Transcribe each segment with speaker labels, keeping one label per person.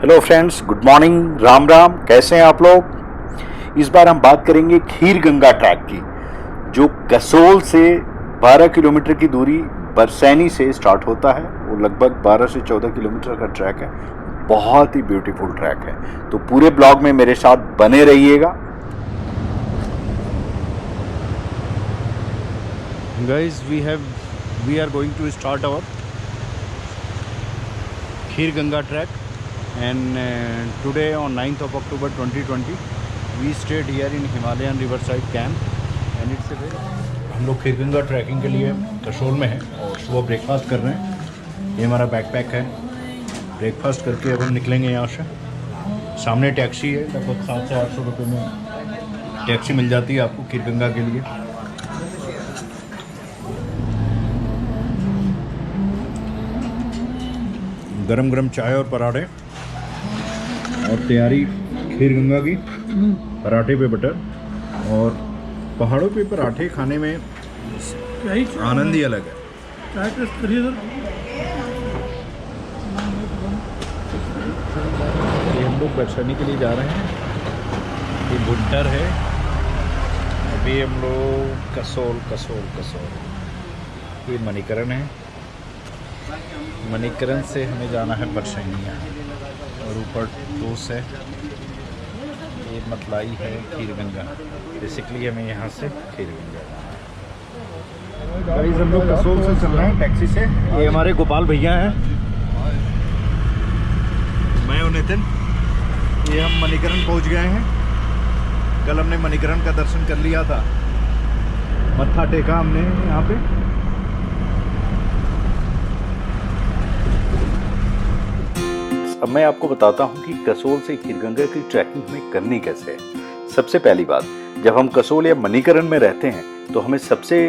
Speaker 1: Hello friends, good morning, Ram Ram. कैसे हैं आप लोग। इस बार हम बात करेंगे खीर गंगा ट्रैक की, जो कसोल से 12 किलोमीटर की दूरी बरसैनी से स्टार्ट होता है। वो लगभग 12 से 14 किलोमीटर का ट्रैक है। बहुत ही ब्यूटीफुल ट्रैक है, तो पूरे ब्लॉग में मेरे साथ बने रहिएगा।
Speaker 2: Guys, we are going to start our Khir Ganga trek, and today on 9th of October 2020 we stayed here in Himalayan Riverside camp, and it's a very हम लोग खीर गंगा ट्रैकिंग के लिए कसोल में हैं और सुबह ब्रेकफास्ट कर रहे हैं। ये हमारा बैकपैक है। ब्रेकफास्ट करके अब हम निकलेंगे यहाँ से। सामने टैक्सी है, लगभग 700 से 800 रुपये में टैक्सी मिल जाती है आपको खीर गंगा के लिए। गरम गरम चाय और पराठे, और तैयारी खीर गंगा की। पराठे पे बटर, और पहाड़ों पे पराठे खाने में आनंद ही अलग है।
Speaker 3: चाय टेस्ट करिए सर।
Speaker 2: ये हम लोग बरसनी के लिए जा रहे हैं। ये बुंटर है। अभी हम लोग कसोल ये मणिकरण है। मणिकरण से हमें जाना है बरसैनिया, और ऊपर टोस है। ये मतलाई है खीर गंगा। बेसिकली हमें यहाँ से खीर गंगा जाना है। हम लोग कसोल से चल रहे हैं टैक्सी से। ये हमारे गोपाल भैया हैं, मैं और नितिन। ये हम मणिकरण पहुँच गए हैं। कल हमने मणिकरण का दर्शन कर लिया था, मत्था टेका हमने यहाँ पे।
Speaker 1: अब मैं आपको बताता हूँ कि कसोल से खीर गंगा की ट्रैकिंग हमें करनी कैसे है। सबसे पहली बात, जब हम कसोल या मणिकरण में रहते हैं तो हमें सबसे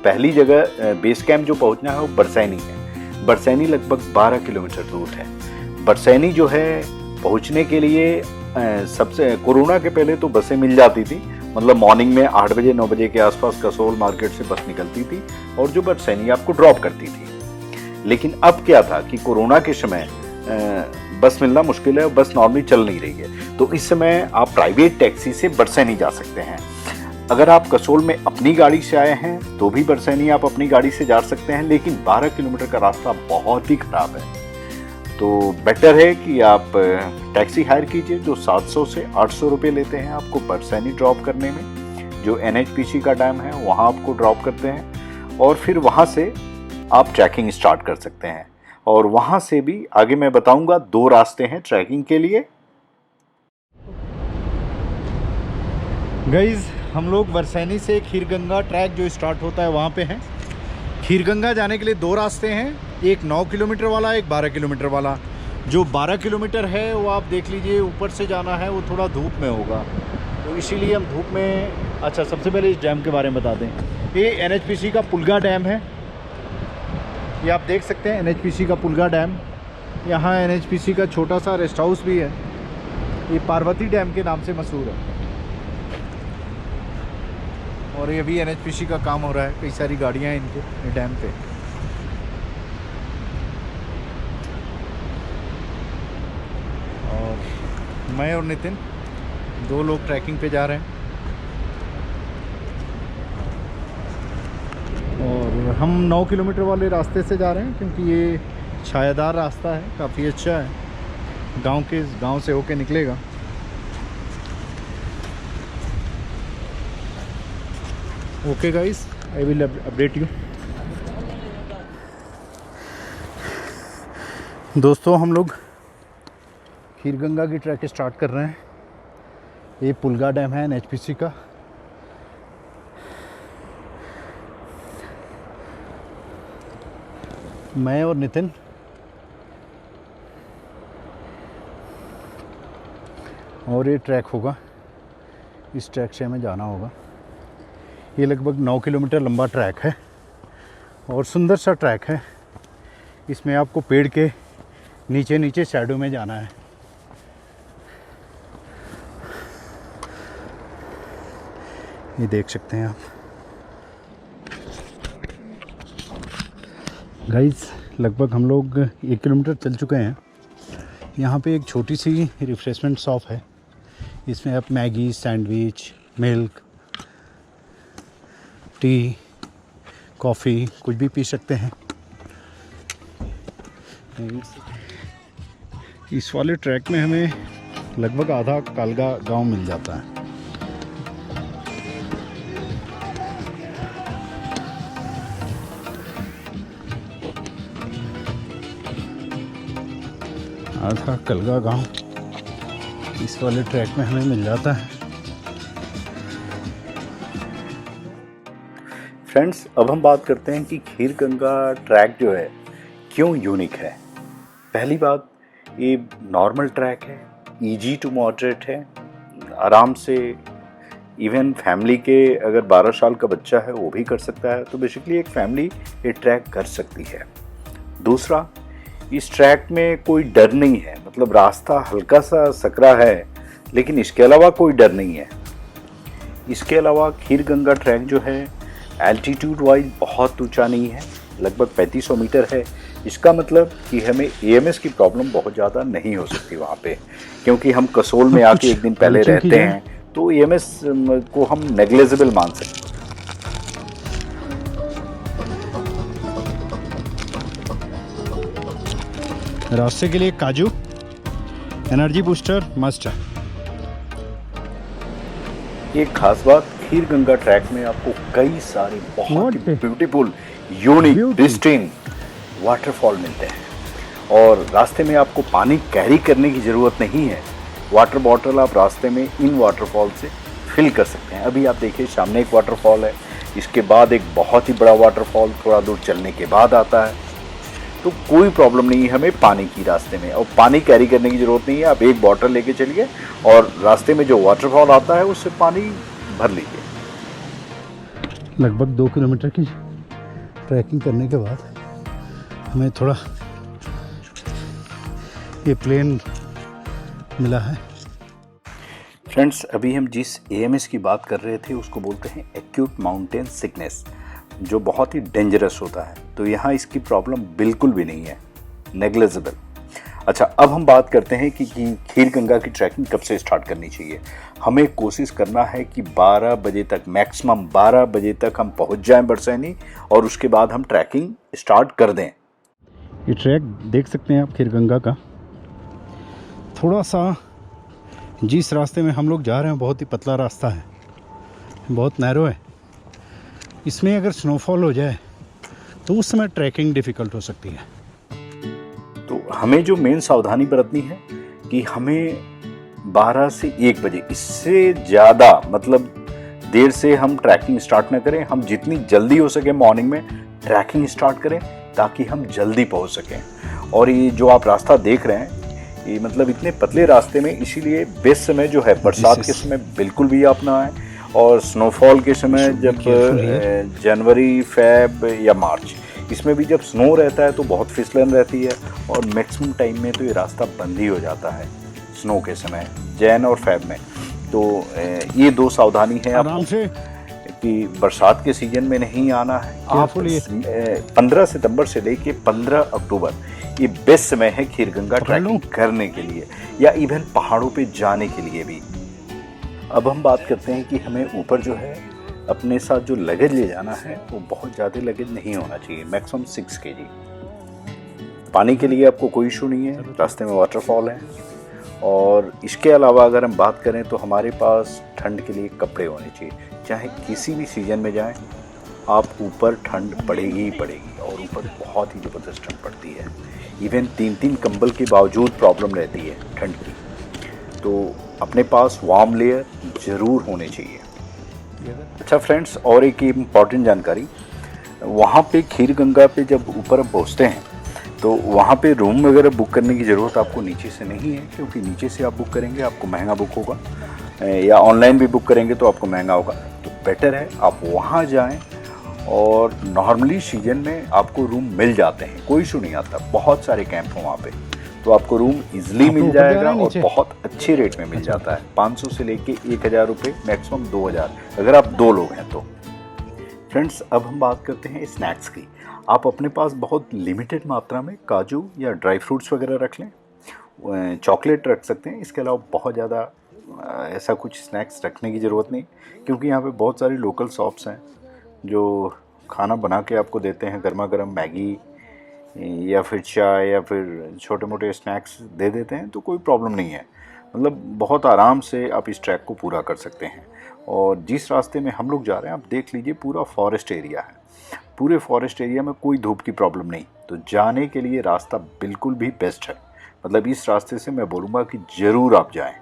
Speaker 1: पहली जगह बेस कैंप जो पहुँचना है वो बरसैनी है। बरसैनी लगभग 12 किलोमीटर दूर है। बरसैनी जो है पहुँचने के लिए सबसे कोरोना के पहले तो बसें मिल जाती थी, मतलब मॉर्निंग में 8 बजे 9 बजे के आसपास कसोल मार्केट से बस निकलती थी और जो बरसैनी आपको ड्रॉप करती थी। लेकिन अब क्या था कि कोरोना के समय बस मिलना मुश्किल है, बस नॉर्मली चल नहीं रही है। तो इस समय आप प्राइवेट टैक्सी से बरसैनी जा सकते हैं। अगर आप कसोल में अपनी गाड़ी से आए हैं तो भी बरसैनी आप अपनी गाड़ी से जा सकते हैं, लेकिन 12 किलोमीटर का रास्ता बहुत ही खराब है। तो बेटर है कि आप टैक्सी हायर कीजिए, जो 700 से 800 रुपये लेते हैं आपको बरसैनी ड्रॉप करने में। जो NHPC का डैम है वहाँ आपको ड्रॉप करते हैं, और फिर वहाँ से आप ट्रैकिंग स्टार्ट कर सकते हैं। और वहाँ से भी आगे मैं बताऊंगा 2 रास्ते हैं ट्रैकिंग के लिए।
Speaker 2: गाइज, हम लोग बरसैनी से खीर गंगा ट्रैक जो स्टार्ट होता है वहाँ पे हैं। खीर गंगा जाने के लिए 2 रास्ते हैं, एक 9 किलोमीटर वाला, एक 12 किलोमीटर वाला। जो 12 किलोमीटर है वो आप देख लीजिए, ऊपर से जाना है, वो थोड़ा धूप में होगा, तो इसीलिए हम धूप में। अच्छा, सबसे पहले इस डैम के बारे में बता दें। ये NHPC का पुलगा डैम है। ये आप देख सकते हैं NHPC का पुलगा डैम। यहाँ NHPC का छोटा सा रेस्ट हाउस भी है। ये पार्वती डैम के नाम से मशहूर है, और ये भी NHPC का काम हो रहा है। कई सारी गाड़ियाँ हैं इनके डैम पे। और मैं और नितिन 2 लोग ट्रैकिंग पे जा रहे हैं, और हम 9 किलोमीटर वाले रास्ते से जा रहे हैं क्योंकि ये छायादार रास्ता है, काफ़ी अच्छा है। गांव से होके निकलेगा। Okay guys, I will update you. दोस्तों, हम लोग खीर गंगा की ट्रैक स्टार्ट कर रहे हैं। ये पुलगा डैम है NHPC का। मैं और नितिन और ये ट्रैक होगा, इस ट्रैक से हमें जाना होगा। ये लगभग 9 किलोमीटर लंबा ट्रैक है और सुंदर सा ट्रैक है। इसमें आपको पेड़ के नीचे शैडो में जाना है। ये देख सकते हैं आप। गाइस, लगभग हम लोग 1 किलोमीटर चल चुके हैं। यहाँ पे एक छोटी सी रिफ्रेशमेंट शॉप है, इसमें आप Maggi, sandwich, milk, T, coffee कुछ भी पी सकते हैं। इस वाले ट्रैक में हमें लगभग आधा कालगा गांव मिल जाता है। आधा कलगा गांव इस वाले ट्रैक में हमें मिल जाता है।
Speaker 1: फ्रेंड्स, अब हम बात करते हैं कि खीरगंगा ट्रैक जो है क्यों यूनिक है। पहली बात, ये नॉर्मल ट्रैक है, इजी टू मॉडरेट है, आराम से इवन फैमिली के अगर 12 साल का बच्चा है वो भी कर सकता है। तो बेसिकली एक फैमिली ये ट्रैक कर सकती है। दूसरा, इस ट्रैक में कोई डर नहीं है, मतलब रास्ता हल्का सा सकरा है लेकिन इसके अलावा कोई डर नहीं है। इसके अलावा खीरगंगा ट्रैक जो है एल्टीट्यूड वाइज बहुत ऊंचा नहीं है, लगभग 3500 मीटर है। इसका मतलब कि हमें एएमएस की प्रॉब्लम बहुत ज़्यादा नहीं हो सकती वहाँ पे, क्योंकि हम कसोल में आके एक दिन पहले रहते हैं तो एएमएस को हम नेग्लेजिबल मान सकते हैं।
Speaker 2: रास्ते के लिए काजू एनर्जी बूस्टर मस्ट है। एक
Speaker 1: खास बात, खीरगंगा ट्रैक में आपको कई सारे बहुत ब्यूटीफुल, यूनिक, प्रिस्टीन वाटरफॉल मिलते हैं और रास्ते में आपको पानी कैरी करने की ज़रूरत नहीं है। वाटर बॉटल आप रास्ते में इन वाटरफॉल से फिल कर सकते हैं। अभी आप देखिए सामने एक वाटरफॉल है, इसके बाद एक बहुत ही बड़ा वाटरफॉल थोड़ा दूर चलने के बाद आता है। तो कोई प्रॉब्लम नहीं है हमें पानी की रास्ते में, और पानी कैरी करने की ज़रूरत नहीं है। आप एक बॉटल लेके चलिए और रास्ते में जो वाटरफॉल आता है उससे पानी भर लीजिए।
Speaker 2: लगभग 2 किलोमीटर की ट्रैकिंग करने के बाद हमें थोड़ा ये प्लेन मिला है।
Speaker 1: फ्रेंड्स, अभी हम जिस एएमएस की बात कर रहे थे उसको बोलते हैं एक्यूट माउंटेन सिकनेस, जो बहुत ही डेंजरस होता है। तो यहाँ इसकी प्रॉब्लम बिल्कुल भी नहीं है, नेग्लेजिबल। अच्छा, अब हम बात करते हैं कि खीरगंगा की ट्रैकिंग कब से स्टार्ट करनी चाहिए। हमें कोशिश करना है कि 12 बजे तक, मैक्सिमम 12 बजे तक हम पहुँच जाएं बरसैनी, और उसके बाद हम ट्रैकिंग स्टार्ट कर दें।
Speaker 2: ये ट्रैक देख सकते हैं आप खीरगंगा का। थोड़ा सा जिस रास्ते में हम लोग जा रहे हैं बहुत ही पतला रास्ता है, बहुत नैरो है। इसमें अगर स्नोफॉल हो जाए तो उस समय ट्रैकिंग डिफ़िकल्ट हो सकती है।
Speaker 1: तो हमें जो मेन सावधानी बरतनी है कि हमें 12 से 1 बजे, इससे ज़्यादा मतलब देर से हम ट्रैकिंग स्टार्ट ना करें। हम जितनी जल्दी हो सके मॉर्निंग में ट्रैकिंग स्टार्ट करें ताकि हम जल्दी पहुंच सकें। और ये जो आप रास्ता देख रहे हैं, ये मतलब इतने पतले रास्ते में, इसीलिए बेस्ट समय जो है बरसात के समय बिल्कुल भी आप ना आए, और स्नोफॉल के समय जब जनवरी, फेब या मार्च, इसमें भी जब स्नो रहता है तो बहुत फिसलन रहती है, और मैक्सिमम टाइम में तो ये रास्ता बंद ही हो जाता है स्नो के समय, जैन और फेब में। तो ये 2 सावधानी है
Speaker 2: आराम से
Speaker 1: कि बरसात के सीजन में नहीं आना है। आप 15 सितंबर से लेके 15 अक्टूबर ये बेस्ट समय है खीरगंगा ट्रैकिंग करने के लिए, या इवन पहाड़ों पे जाने के लिए भी। अब हम बात करते हैं कि हमें ऊपर जो है अपने साथ जो लगेज ले जाना है वो बहुत ज़्यादा लगेज नहीं होना चाहिए, मैक्सिमम 6 kg। पानी के लिए आपको कोई इशू नहीं है, रास्ते में वाटरफॉल है। और इसके अलावा अगर हम बात करें तो हमारे पास ठंड के लिए कपड़े होने चाहिए। चाहे किसी भी सीज़न में जाएं, आप ऊपर ठंड पड़ेगी ही पड़ेगी, और ऊपर बहुत ही ज़बरदस्त ठंड पड़ती है। इवन 3-3 कंबल के बावजूद प्रॉब्लम रहती है ठंड की। तो अपने पास वार्म लेयर ज़रूर होने चाहिए। अच्छा फ्रेंड्स, और एक इम्पॉर्टेंट जानकारी, वहाँ पे खीरगंगा पे जब ऊपर हम पहुँचते हैं तो वहाँ पे रूम वगैरह बुक करने की ज़रूरत आपको नीचे से नहीं है, क्योंकि नीचे से आप बुक करेंगे आपको महंगा बुक होगा, या ऑनलाइन भी बुक करेंगे तो आपको महंगा होगा। तो बेटर है आप वहाँ जाएं, और नॉर्मली सीजन में आपको रूम मिल जाते हैं, कोई इशू नहीं आता, बहुत सारे कैंप हैं वहाँ पे, तो आपको रूम इजीली मिल जाएगा और बहुत अच्छे रेट में मिल जाता है। 500 से लेके 1000 रुपये, मैक्सिमम 2000 अगर आप 2 लोग हैं तो। फ्रेंड्स, अब हम बात करते हैं स्नैक्स की। आप अपने पास बहुत लिमिटेड मात्रा में काजू या ड्राई फ्रूट्स वगैरह रख लें, चॉकलेट रख सकते हैं। इसके अलावा बहुत ज़्यादा ऐसा कुछ स्नैक्स रखने की ज़रूरत नहीं, क्योंकि यहाँ पे बहुत सारी लोकल शॉप्स हैं जो खाना बना के आपको देते हैं, गर्मा गर्म मैगी या फिर चाय या फिर छोटे मोटे स्नैक्स दे देते हैं, तो कोई प्रॉब्लम नहीं है। मतलब बहुत आराम से आप इस ट्रैक को पूरा कर सकते हैं। और जिस रास्ते में हम लोग जा रहे हैं आप देख लीजिए, पूरा फॉरेस्ट एरिया है। पूरे फॉरेस्ट एरिया में कोई धूप की प्रॉब्लम नहीं, तो जाने के लिए रास्ता बिल्कुल भी बेस्ट है। मतलब इस रास्ते से मैं बोलूँगा कि ज़रूर आप जाएं।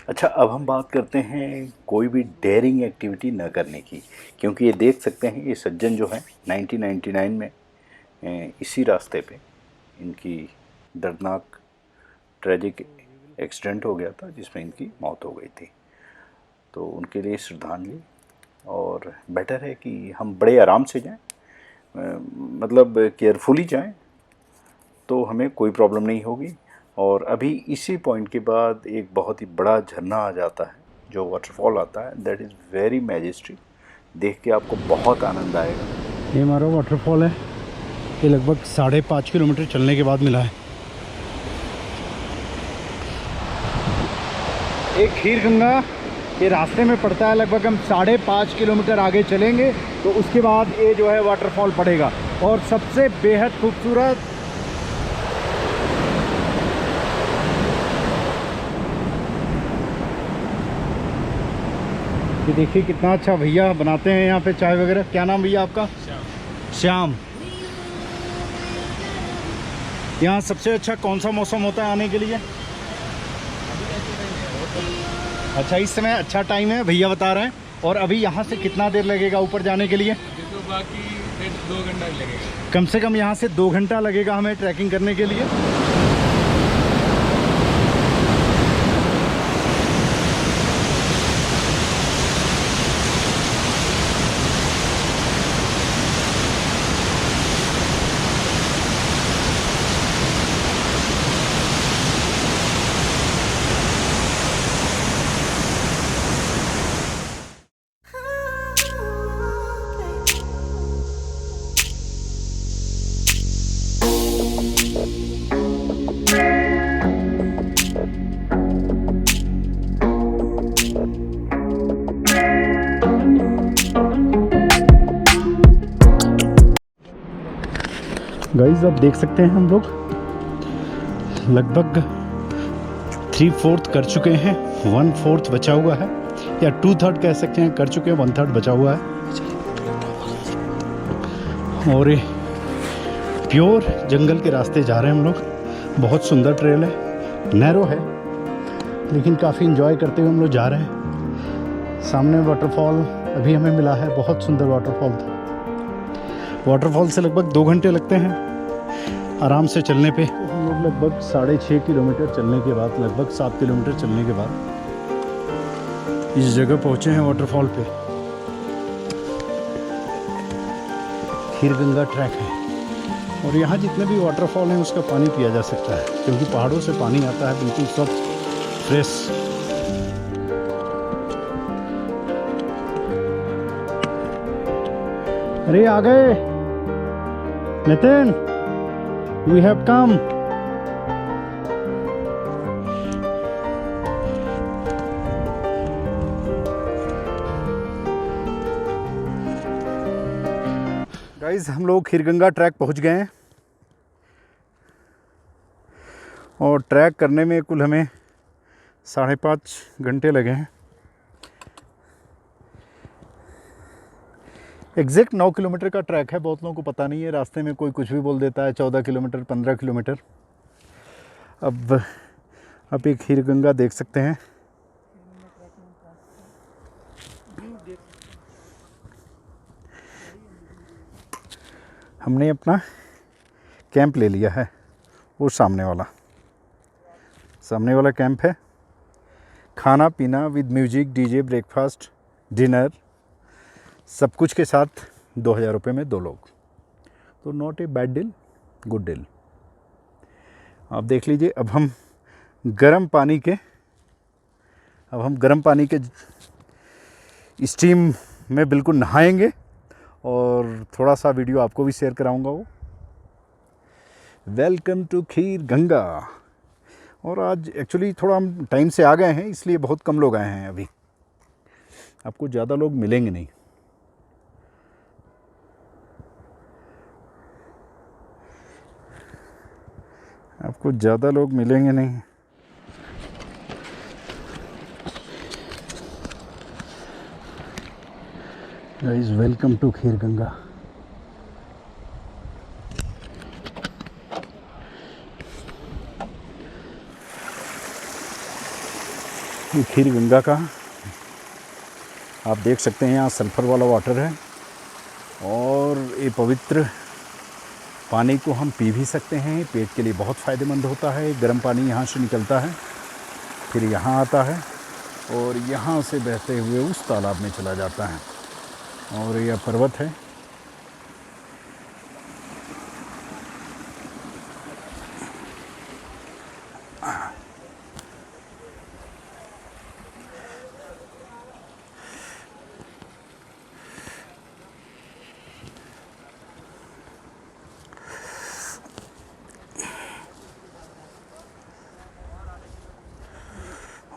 Speaker 1: अच्छा, अब हम बात करते हैं कोई भी डेयरिंग एक्टिविटी न करने की, क्योंकि ये देख सकते हैं ये सज्जन जो है 1999 में इसी रास्ते पे इनकी दर्दनाक ट्रेजिक एक्सीडेंट हो गया था, जिसमें इनकी मौत हो गई थी। तो उनके लिए श्रद्धांजलि, और बेटर है कि हम बड़े आराम से जाएं, मतलब केयरफुली जाएं, तो हमें कोई प्रॉब्लम नहीं होगी। और अभी इसी पॉइंट के बाद एक बहुत ही बड़ा झरना आ जाता है, जो वाटरफॉल आता है, दैट इज़ वेरी मैजेस्टिक। देख के आपको बहुत आनंद आएगा।
Speaker 2: ये हमारा वाटरफॉल है, ये लगभग 5.5 किलोमीटर चलने के बाद मिला है। एक खीर गंगा ये रास्ते में पड़ता है, लगभग हम 5.5 किलोमीटर आगे चलेंगे तो उसके बाद ये जो है वाटरफॉल पड़ेगा। और सबसे बेहद खूबसूरत ये देखिए कितना अच्छा भैया बनाते हैं यहाँ पे चाय वगैरह। क्या नाम भैया आपका? श्याम। यहाँ सबसे अच्छा कौन सा मौसम होता है आने के लिए? अच्छा, इस समय अच्छा टाइम है भैया बता रहे हैं। और अभी यहाँ से कितना देर लगेगा ऊपर जाने के लिए?
Speaker 4: तो बाकी 2 घंटा लगेगा।
Speaker 2: कम से कम यहाँ से 2 घंटा लगेगा हमें ट्रैकिंग करने के लिए। गाइस आप देख सकते हैं हम लोग लगभग 3/4 कर चुके हैं, 1/4 बचा हुआ है, या 2/3 कह सकते हैं कर चुके हैं, 1/3 बचा हुआ है। और ये प्योर जंगल के रास्ते जा रहे हैं हम लोग। बहुत सुंदर ट्रेल है, नैरो है, लेकिन काफ़ी इंजॉय करते हुए हम लोग जा रहे हैं। सामने वाटरफॉल अभी हमें मिला है, बहुत सुंदर वाटरफॉल था। वाटरफॉल से लगभग 2 घंटे लगते हैं आराम से चलने पे। हम लोग लगभग 6.5 किलोमीटर चलने के बाद, लगभग 7 किलोमीटर चलने के बाद इस जगह पहुँचे हैं वाटरफॉल पे। खीर गंगा ट्रैक है, और यहाँ जितने भी वाटरफॉल हैं उसका पानी पिया जा सकता है, क्योंकि पहाड़ों से पानी आता है बिल्कुल स्वच्छ फ्रेश। अरे आ गए Nitin, we have come. Guys हम लोग खीरगंगा ट्रैक पहुंच गए हैं, और ट्रैक करने में कुल हमें 5.5 घंटे लगे हैं। एग्जैक्ट 9 किलोमीटर का ट्रैक है, बहुत लोगों को पता नहीं है, रास्ते में कोई कुछ भी बोल देता है, 14 किलोमीटर 15 किलोमीटर। अब आप एक खीरगंगा देख सकते हैं। हमने अपना कैंप ले लिया है, वो सामने वाला कैंप है। खाना पीना with music, DJ, breakfast, dinner सब कुछ के साथ 2000 रुपये में 2 लोग, तो not a bad deal, good deal. आप देख लीजिए। अब हम गर्म पानी के स्टीम में बिल्कुल नहाएंगे, और थोड़ा सा वीडियो आपको भी शेयर कराऊंगा वो। वेलकम टू खीर गंगा। और आज एक्चुअली थोड़ा हम टाइम से आ गए हैं, इसलिए बहुत कम लोग आए हैं अभी, आपको ज़्यादा लोग मिलेंगे नहीं। आपको ज़्यादा लोग मिलेंगे नहीं। गाइस वेलकम टू खीर गंगा। ये खीर गंगा का आप देख सकते हैं, यहाँ सल्फर वाला वाटर है और ये पवित्र पानी को हम पी भी सकते हैं, पेट के लिए बहुत फ़ायदेमंद होता है। गर्म पानी यहाँ से निकलता है, फिर यहाँ आता है और यहाँ से बहते हुए उस तालाब में चला जाता है। और यह पर्वत है,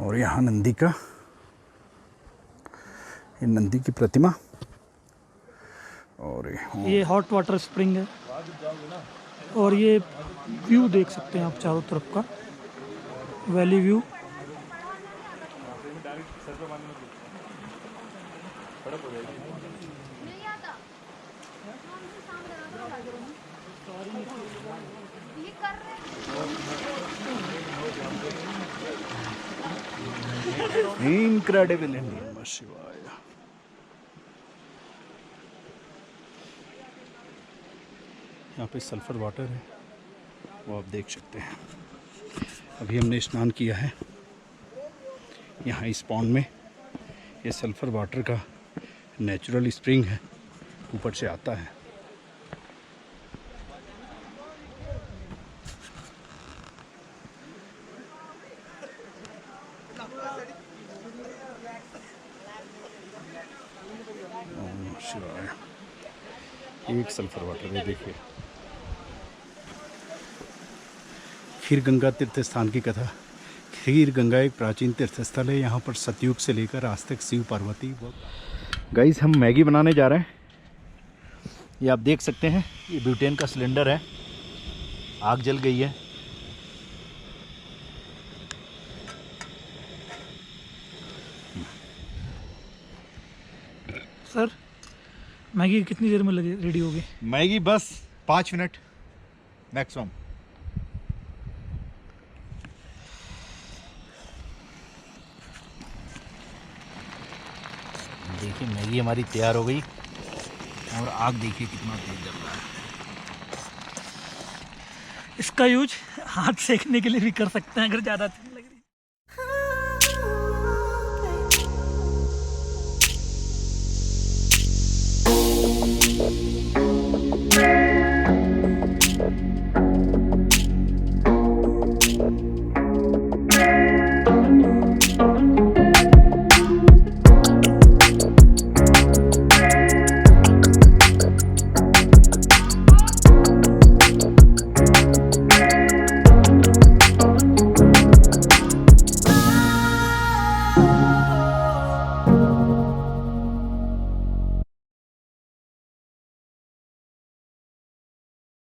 Speaker 2: और यहाँ नंदी का, ये नंदी की प्रतिमा। और
Speaker 3: ये हॉट वाटर स्प्रिंग है और ये व्यू देख सकते हैं आप चारों तरफ का, वैली व्यू।
Speaker 2: इनक्रेडिबल इंडियन शिवाय। यहाँ पे सल्फर वाटर है, वो आप देख सकते हैं। अभी हमने स्नान किया है यहाँ इस पॉन्ड में। ये सल्फर वाटर का नेचुरल स्प्रिंग है, ऊपर से आता है। एक सल्फर वाटर है, देखिए। खीर गंगा तीर्थ स्थान की कथा। खीर गंगा एक प्राचीन तीर्थ स्थल है। यहाँ पर सतयुग से लेकर आज तक शिव पार्वती। गाइस हम मैगी बनाने जा रहे हैं। ये आप देख सकते हैं, ये ब्यूटेन का सिलेंडर है, आग जल गई है।
Speaker 3: सर मैगी कितनी देर में लगे रेडी होगी?
Speaker 2: मैगी बस 5 मिनट मैक्सिमम। देखिए मैगी हमारी तैयार हो गई और आग देखिए कितना तेज जल रहा है।
Speaker 3: इसका यूज हाथ सेकने के लिए भी कर सकते हैं अगर ज़्यादा